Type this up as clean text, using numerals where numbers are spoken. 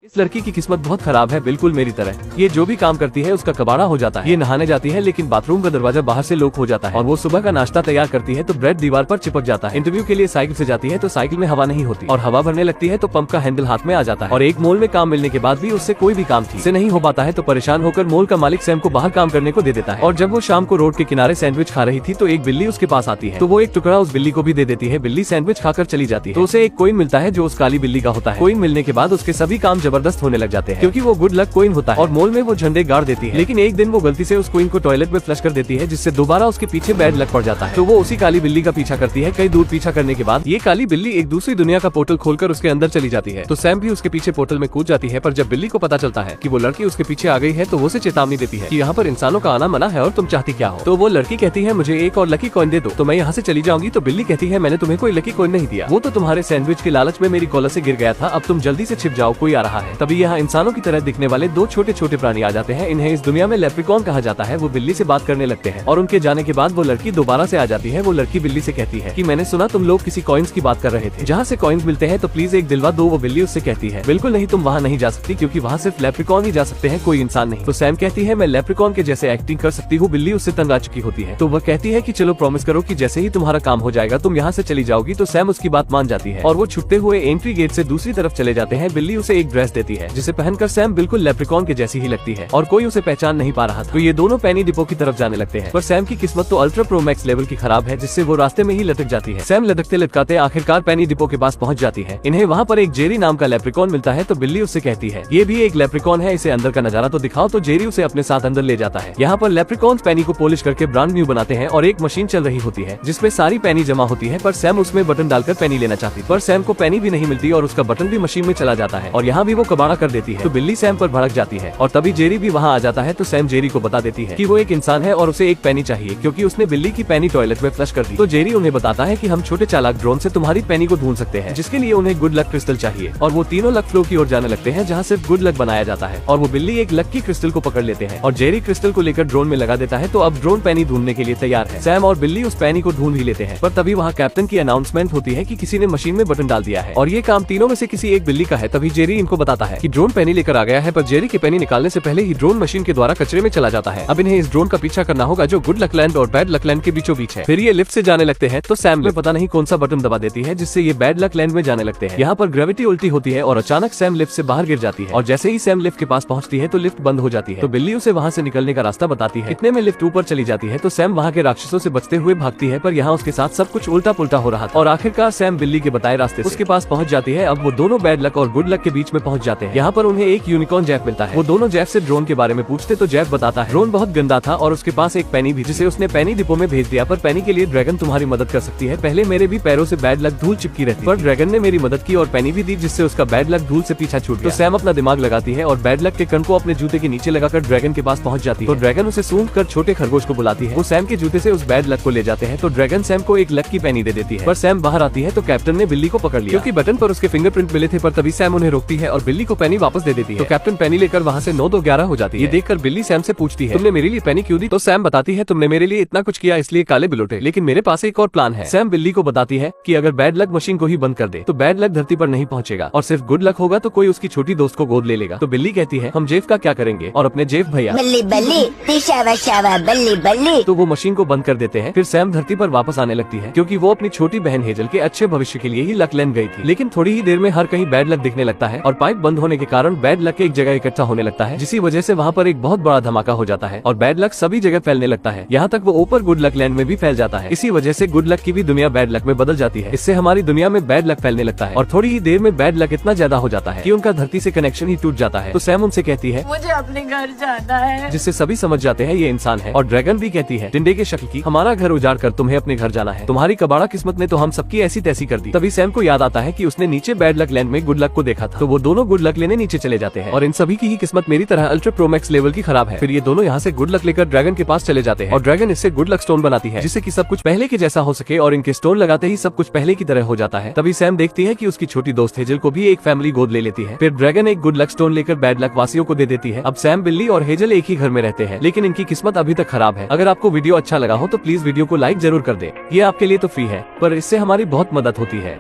इस लड़की की किस्मत बहुत खराब है, बिल्कुल मेरी तरह। ये जो भी काम करती है उसका कबाड़ा हो जाता है। ये नहाने जाती है लेकिन बाथरूम का दरवाजा बाहर से लॉक हो जाता है, और वो सुबह का नाश्ता तैयार करती है तो ब्रेड दीवार पर चिपक जाता है। इंटरव्यू के लिए साइकिल से जाती है तो साइकिल में हवा नहीं होती, और हवा भरने लगती है तो पंप का हैंडल हाथ में आ जाता है। और एक मॉल में काम मिलने के बाद भी उससे कोई भी काम ठीक से नहीं हो पाता है, तो परेशान होकर मॉल का मालिक सैम को बाहर काम करने को दे देता है। और जब वो शाम को रोड के किनारे सैंडविच खा रही थी तो एक बिल्ली उसके पास आती है, तो वो एक टुकड़ा उस बिल्ली को भी दे देती है। बिल्ली सैंडविच खाकर चली जाती है तो उसे एक कॉइन मिलता है जो उस काली बिल्ली का होता है। कॉइन मिलने के बाद उसके सभी काम जबरदस्त होने लग जाते हैं, क्योंकि वो गुड लक कॉइन होता है। और मॉल में वो झंडे गाड़ देती है, लेकिन एक दिन वो गलती से उस कॉइन को टॉयलेट में फ्लश कर देती है, जिससे दोबारा उसके पीछे बैड लक पड़ जाता है। तो वो उसी काली बिल्ली का पीछा करती है। कई दूर पीछा करने के बाद ये काली बिल्ली एक दूसरी दुनिया का पोर्टल खोलकर उसके अंदर चली जाती है, तो सैम भी उसके पीछे पोर्टल में कूद जाती है। पर जब बिल्ली को पता चलता है कि वो लड़की उसके पीछे आ गई है तो वो उसे चेतावनी देती है कि यहाँ पर इंसानों का आना मना है और तुम चाहती क्या हो। तो वो लड़की कहती है मुझे एक और लकी कॉइन दे दो तो मैं यहाँ से चली जाऊंगी। तो बिल्ली कहती है मैंने तुम्हें कोई लकी कॉइन नहीं दिया, वो तो तुम्हारे सैंडविच के लालच में मेरी कॉलर से गिर गया था। अब तुम जल्दी से छिप जाओ, कोई आ रहा है। तभी यहाँ इंसानों की तरह दिखने वाले दो छोटे छोटे प्राणी आ जाते हैं। इन्हें इस दुनिया में लेप्रिकॉन कहा जाता है। वो बिल्ली से बात करने लगते हैं, और उनके जाने के बाद वो लड़की दोबारा से आ जाती है। वो लड़की बिल्ली से कहती है कि मैंने सुना तुम लोग किसी कॉइन्स की बात कर रहे थे, जहाँ से कॉइन्स मिलते हैं तो प्लीज एक दिलवा दो। वो बिल्ली उससे कहती है बिल्कुल नहीं, तुम वहाँ नहीं जा सकती, क्योंकि वहाँ सिर्फ लेप्रिकॉन ही जा सकते हैं, कोई इंसान नहीं। तो सैम कहती है मैं लेप्रिकॉन के जैसे एक्टिंग कर सकती हूँ। बिल्ली उससे तंग आ चुकी होती है, तो वह कहती है कि चलो प्रॉमिस करो कि जैसे ही तुम्हारा काम हो जाएगा तुम यहाँ से चली जाओगी। तो सैम उसकी बात मान जाती है, और वो छुपते हुए एंट्री गेट से दूसरी तरफ चले जाते हैं। बिल्ली उसे एक ड्रेस देती है जिसे पहनकर सैम बिल्कुल लेप्रिकॉन के जैसी ही लगती है, और कोई उसे पहचान नहीं पा रहा। तो ये दोनों पेनी डिपो की तरफ जाने लगते हैं, पर सैम की किस्मत तो अल्ट्रा प्रो मैक्स लेवल की खराब है, जिससे वो रास्ते में ही लटक जाती है। सैम लटकते लटकाते आखिरकार पेनी डिपो के पास पहुंच जाती है। इन्हें वहाँ पर एक जेरी नाम का लेप्रिकॉन मिलता है, तो बिल्ली उससे कहती है ये भी एक लेप्रिकॉन है, इसे अंदर का नजारा तो दिखाओ। तो जेरी उसे अपने साथ अंदर ले जाता है। यहाँ पर लेप्रिकॉन्स पेनी को पॉलिश करके ब्रांड न्यू बनाते हैं, और एक मशीन चल रही होती है जिसमें सारी पेनी जमा होती है। पर सैम उसमें बटन डालकर पेनी लेना चाहती, पर सैम को पेनी भी नहीं मिलती, और उसका बटन भी मशीन में चला जाता है, और यहाँ भी वो कबाड़ा कर देती है। तो बिल्ली सैम पर भड़क जाती है, और तभी जेरी भी वहाँ आ जाता है। तो सैम जेरी को बता देती है कि वो एक इंसान है और उसे एक पेनी चाहिए, क्योंकि उसने बिल्ली की पेनी टॉयलेट में फ्लश कर दी। तो जेरी उन्हें बताता है कि हम छोटे चालाक ड्रोन से तुम्हारी पेनी को ढूंढ सकते हैं, जिसके लिए उन्हें गुड लक क्रिस्टल चाहिए। और वो तीनों लक फ्लो की ओर जाने लगते हैं, जहाँ सिर्फ गुड लक बनाया जाता है। और वो बिल्ली एक लक की क्रिस्टल को पकड़ लेते हैं, और जेरी क्रिस्टल को लेकर ड्रोन में लगा देता है। तो अब ड्रोन पेनी ढूंढने के लिए तैयार है। सैम और बिल्ली उस पेनी को ढूंढ ही लेते हैं, पर तभी वहाँ कैप्टन की अनाउंसमेंट होती है कि किसी ने मशीन में बटन डाल दिया है, और ये काम तीनों में से किसी एक बिल्ली का है। तभी जेरी इनको बताता है कि ड्रोन पेनी लेकर आ गया है, पर जेरी की पेनी निकालने से पहले ही ड्रोन मशीन के द्वारा कचरे में चला जाता है। अब इन्हें इस ड्रोन का पीछा करना होगा जो गुड लक लैंड और बैड लक लैंड के बीचों बीच है। फिर ये लिफ्ट से जाने लगते हैं, तो सैम में पता नहीं कौन सा बटन दबा देती है, जिससे ये बैड लक लैंड में जाने लगते हैं। यहाँ पर ग्रेविटी उल्टी होती है, और अचानक सैम लिफ्ट से बाहर गिर जाती है, और जैसे ही सैम लिफ्ट के पास पहुँचती है तो लिफ्ट बंद हो जाती है। तो बिल्ली उसे वहाँ से निकलने का रास्ता बताती है। इतने में लिफ्ट ऊपर चली जाती है, तो सैम वहाँ के राक्षसों से बचते हुए भागती है, पर यहाँ उसके साथ सब कुछ उल्टा पुल्टा हो रहा था, और आखिरकार सैम बिल्ली के बताए रास्ते उसके पास पहुँच जाती है। अब वो दोनों बैड लक और गुड लक के बीच में पहुँच जाते हैं। यहाँ पर उन्हें एक यूनिकॉर्न जैफ मिलता है। वो दोनों जैफ से ड्रोन के बारे में पूछते, तो जैफ बताता है ड्रोन बहुत गंदा था और उसके पास एक पेनी भी, जिसे उसने पेनी डिपो में भेज दिया। पर पेनी के लिए ड्रैगन तुम्हारी मदद कर सकती है। पहले मेरे भी पैरों से बैड लक धूल चिपकी रहती, पर ड्रैगन ने मेरी मदद की और पेनी भी दी, जिससे उसका बैड लक धूल से पीछा छूट गया। तो सैम अपना दिमाग लगाती है और बैड लक के कण को अपने जूते के नीचे लगाकर ड्रैगन के पास पहुंच जाती है। तो ड्रैगन उसे सूंघ कर छोटे खरगोश को बुलाती है। वो सैम के जूते से उस बैड लक को ले जाते हैं, तो ड्रैगन सैम को एक लक की पेनी दे देती है। पर सैम बाहर आती है तो कैप्टन ने बिल्ली को पकड़ लिया, क्योंकि बटन पर उसके फिंगरप्रिंट मिले थे। पर तभी सैम उन्हें रोकती है और बिल्ली को पेनी वापस दे देती है। तो कैप्टन पेनी लेकर वहाँ से 9-2-11 हो जाती है। ये देखकर बिल्ली सैम से पूछती है तुमने मेरे लिए पेनी क्यों दी? तो सैम बताती है तुमने मेरे लिए इतना कुछ किया इसलिए काले बिलोटे, लेकिन मेरे पास एक और प्लान है। सैम बिल्ली को बताती है कि अगर बैड लक मशीन को ही बंद कर दे तो बैड लक धरती पर नहीं पहुंचेगा, और सिर्फ गुड लक होगा तो कोई उसकी छोटी दोस्त को गोद ले लेगा। तो बिल्ली कहती है हम जेफ का क्या करेंगे, और अपने जेफ भैया बल्ली बल्ली शावा शावा बल्ली बल्ली। तो वो मशीन को बंद कर देते हैं। फिर सैम धरती पर वापस आने लगती है, क्योंकि वो अपनी छोटी बहन हेजल के अच्छे भविष्य के लिए ही लक लैंड गई थी। लेकिन थोड़ी ही देर में हर कहीं बैड लक दिखने लगता है, और पाइप बंद होने के कारण बैड लक एक जगह इकट्ठा होने लगता है, जिसी वजह से वहाँ पर एक बहुत बड़ा धमाका हो जाता है, और बैड लक सभी जगह फैलने लगता है। यहाँ तक वो ऊपर गुड लक लैंड में भी फैल जाता है। इसी वजह से गुड लक की भी दुनिया बैड लक में बदल जाती है। इससे हमारी दुनिया में बैड लक फैलने लगता है, और थोड़ी ही देर में बैड लक इतना ज्यादा हो जाता है कि उनका धरती से कनेक्शन ही टूट जाता है। तो सैम उनसे कहती है मुझे अपने घर जाना है, जिससे सभी समझ जाते हैं ये इंसान है। और ड्रैगन भी कहती है टिंडे के शक्ल की हमारा घर उजाड़ कर तुम्हें अपने घर जाना है, तुम्हारी कबाड़ा किस्मत ने तो हम सबकी ऐसी तैसी कर दी। तभी सैम को याद आता है कि उसने नीचे बैड लक लैंड में गुड लक को देखा था। तो वो दोनों गुड लक लेने नीचे चले जाते हैं, और इन सभी की ही किस्मत मेरी तरह अल्ट्रा प्रो मैक्स लेवल की खराब है। फिर ये दोनों यहाँ से गुड लक लेकर ड्रैगन के पास चले जाते हैं, और ड्रैगन इससे गुड लक स्टोन बनाती है, जिससे कि सब कुछ पहले के जैसा हो सके, और इनके स्टोन लगाते ही सब कुछ पहले की तरह हो जाता है। तभी सैम देखती है कि उसकी छोटी दोस्त हेजल को भी एक फैमिली गोद ले लेती है। फिर ड्रैगन एक गुड लक स्टोन लेकर बैड लक वासियों को दे देती है। अब सैम बिल्ली और हेजल एक ही घर में रहते हैं, लेकिन इनकी किस्मत अभी तक खराब है। अगर आपको वीडियो अच्छा लगा हो तो प्लीज वीडियो को लाइक जरूर कर दे। ये आपके लिए तो फ्री है, पर इससे हमारी बहुत मदद होती है।